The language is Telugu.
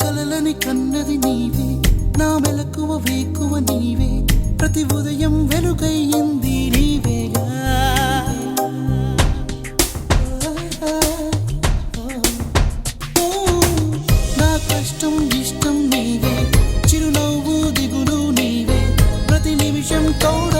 కలలని కన్నది నీవే నా మెలకువ వేకువ నీవే ప్రతి ఉదయం వెలుగయ్యింది నీవేగా నా కష్టం ఇష్టం నీవే చిరునవ్వు దిగులు నీవే ప్రతి నిమిషం తోడు